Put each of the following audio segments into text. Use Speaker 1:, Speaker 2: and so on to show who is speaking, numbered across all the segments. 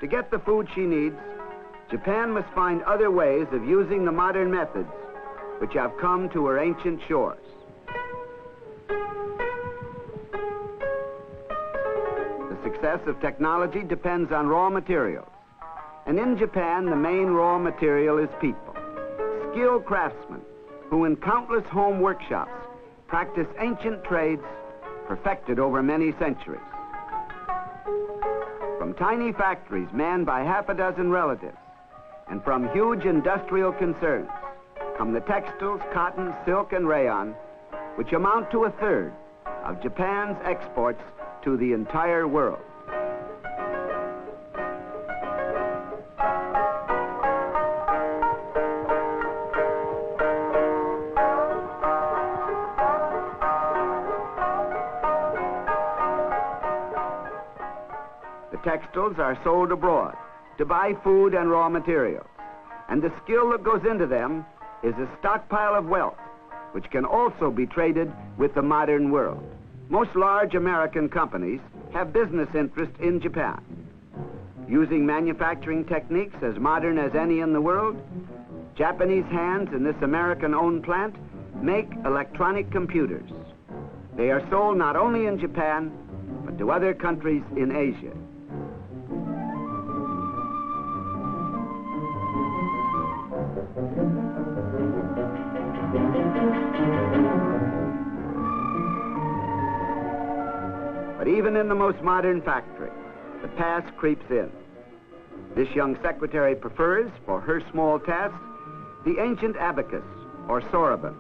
Speaker 1: To get the food she needs, Japan must find other ways of using the modern methods which have come to her ancient shores. The success of technology depends on raw materials. And in Japan, the main raw material is people. Skilled craftsmen who in countless home workshops practice ancient trades perfected over many centuries. From tiny factories manned by half a dozen relatives and from huge industrial concerns come the textiles, cotton, silk, and rayon, which amount to a third of Japan's exports to the entire world. The textiles are sold abroad to buy food and raw materials, and the skill that goes into them is a stockpile of wealth, which can also be traded with the modern world. Most large American companies have business interests in Japan. Using manufacturing techniques as modern as any in the world, Japanese hands in this American-owned plant make electronic computers. They are sold not only in Japan, but to other countries in Asia. But even in the most modern factory, the past creeps in. This young secretary prefers, for her small tasks, the ancient abacus, or soroban.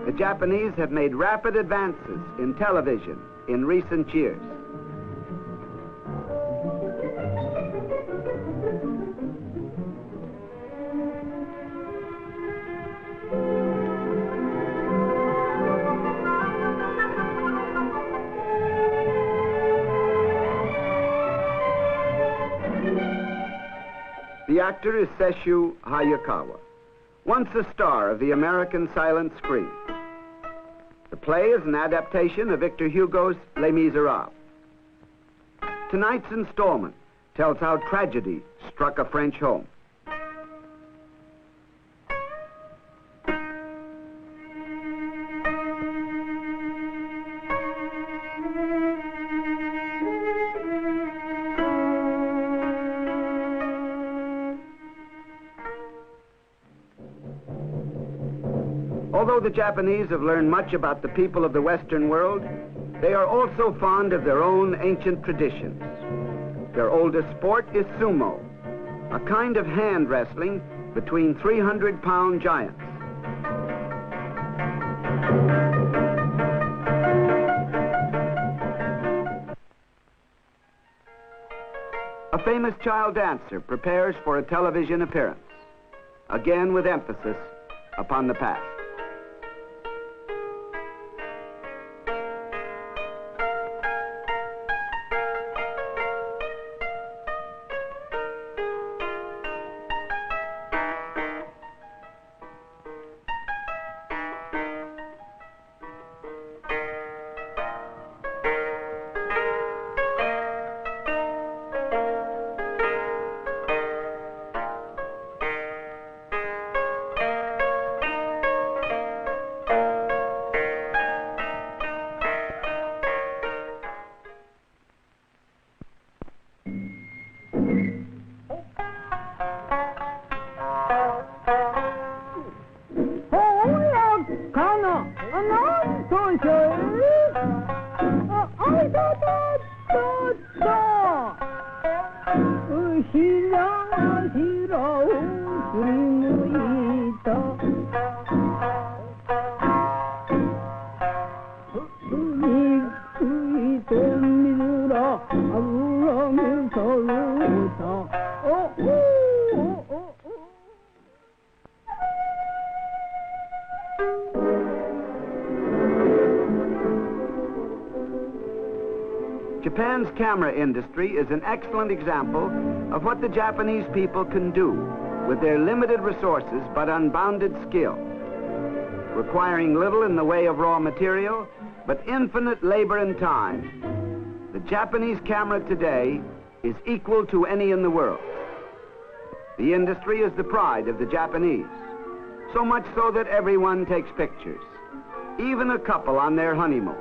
Speaker 1: The Japanese have made rapid advances in television in recent years. The actor is Sesshu Hayakawa, once a star of the American silent screen. The play is an adaptation of Victor Hugo's Les Miserables. Tonight's installment tells how tragedy struck a French home. Although the Japanese have learned much about the people of the Western world, they are also fond of their own ancient traditions. Their oldest sport is sumo, a kind of hand wrestling between 300-pound giants. A famous child dancer prepares for a television appearance, again with emphasis upon the past. Japan's camera industry is an excellent example of what the Japanese people can do with their limited resources but unbounded skill, requiring little in the way of raw material, but infinite labor and time. The Japanese camera today is equal to any in the world. The industry is the pride of the Japanese, so much so that everyone takes pictures, even a couple on their honeymoon.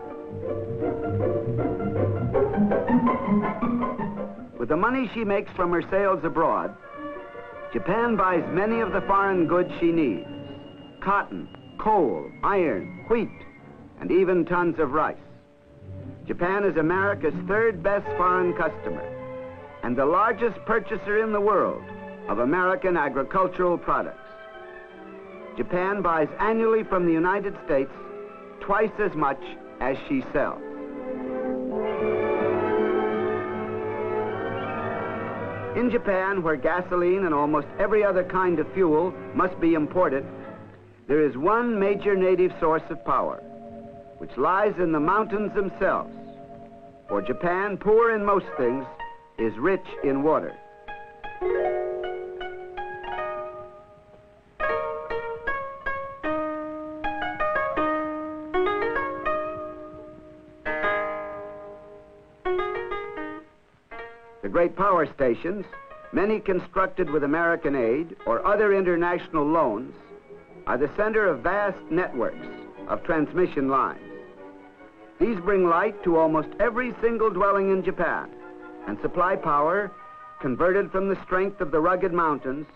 Speaker 1: With the money she makes from her sales abroad, Japan buys many of the foreign goods she needs: cotton, coal, iron, wheat, and even tons of rice. Japan is America's third best foreign customer and the largest purchaser in the world of American agricultural products. Japan buys annually from the United States twice as much as she sells. In Japan, where gasoline and almost every other kind of fuel must be imported, there is one major native source of power, which lies in the mountains themselves. For Japan, poor in most things, is rich in water. The great power stations, many constructed with American aid or other international loans, are the center of vast networks of transmission lines. These bring light to almost every single dwelling in Japan and supply power converted from the strength of the rugged mountains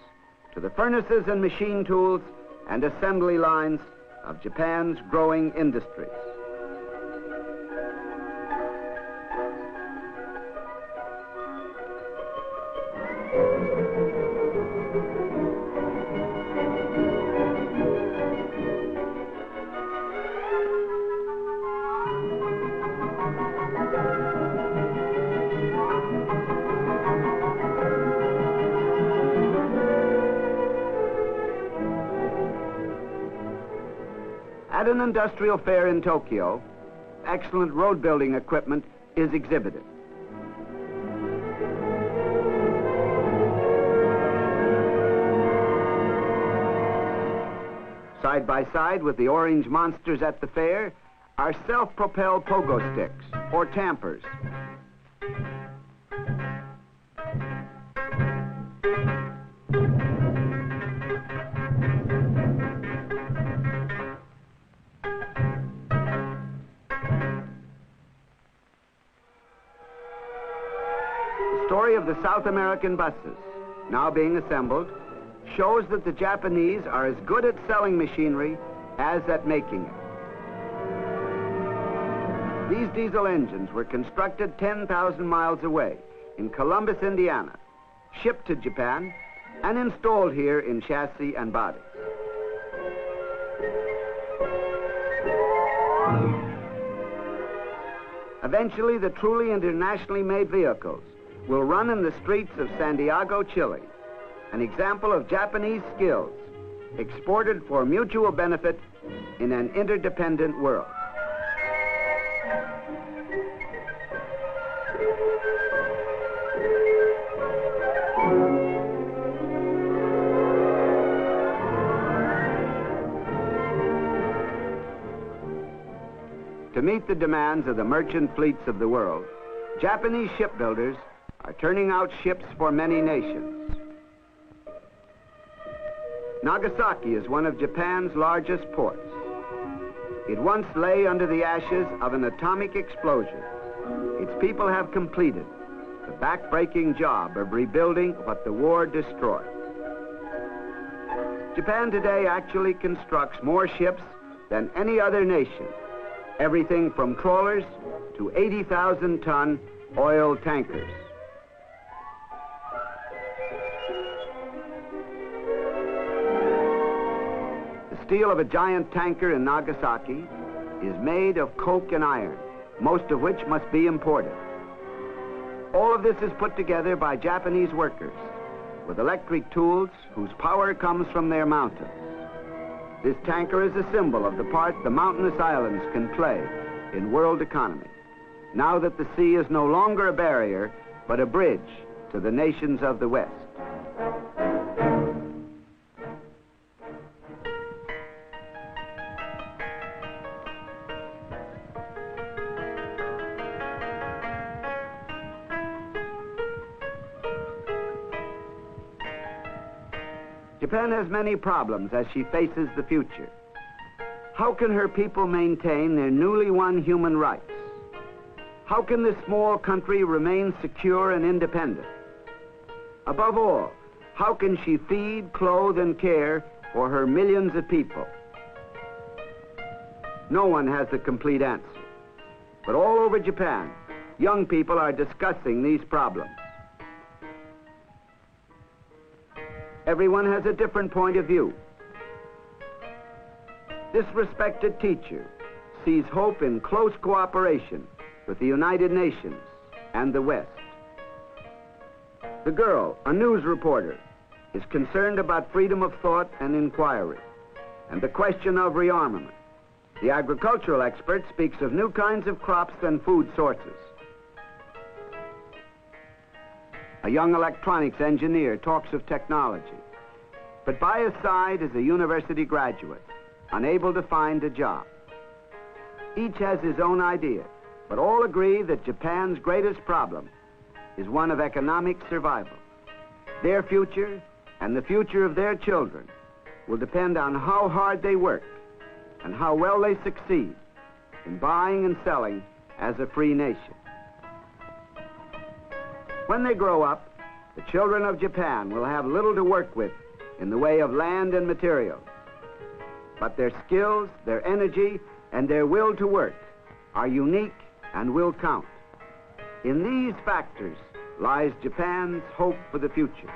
Speaker 1: to the furnaces and machine tools and assembly lines of Japan's growing industries. At an industrial fair in Tokyo, excellent road building equipment is exhibited. Side by side with the orange monsters at the fair are self-propelled pogo sticks, or tampers. The story of the South American buses, now being assembled, shows that the Japanese are as good at selling machinery as at making it. These diesel engines were constructed 10,000 miles away in Columbus, Indiana, shipped to Japan, and installed here in chassis and body. Eventually, the truly internationally made vehicles will run in the streets of Santiago, Chile, an example of Japanese skills exported for mutual benefit in an interdependent world. To meet the demands of the merchant fleets of the world, Japanese shipbuilders are turning out ships for many nations. Nagasaki is one of Japan's largest ports. It once lay under the ashes of an atomic explosion. Its people have completed the back-breaking job of rebuilding what the war destroyed. Japan today actually constructs more ships than any other nation, everything from trawlers to 80,000-ton oil tankers. The steel of a giant tanker in Nagasaki is made of coke and iron, most of which must be imported. All of this is put together by Japanese workers with electric tools whose power comes from their mountains. This tanker is a symbol of the part the mountainous islands can play in world economy. now that the sea is no longer a barrier, but a bridge to the nations of the West. Japan has many problems as she faces the future. How can her people maintain their newly won human rights? How can this small country remain secure and independent? Above all, how can she feed, clothe, and care for her millions of people? No one has the complete answer. But all over Japan, young people are discussing these problems. Everyone has a different point of view. This respected teacher sees hope in close cooperation with the United Nations and the West. The girl, a news reporter, is concerned about freedom of thought and inquiry and the question of rearmament. The agricultural expert speaks of new kinds of crops and food sources. A young electronics engineer talks of technology, but by his side is a university graduate, unable to find a job. Each has his own idea, but all agree that Japan's greatest problem is one of economic survival. Their future and the future of their children will depend on how hard they work and how well they succeed in buying and selling as a free nation. When they grow up, the children of Japan will have little to work with in the way of land and materials. But their skills, their energy, and their will to work are unique and will count. In these factors lies Japan's hope for the future.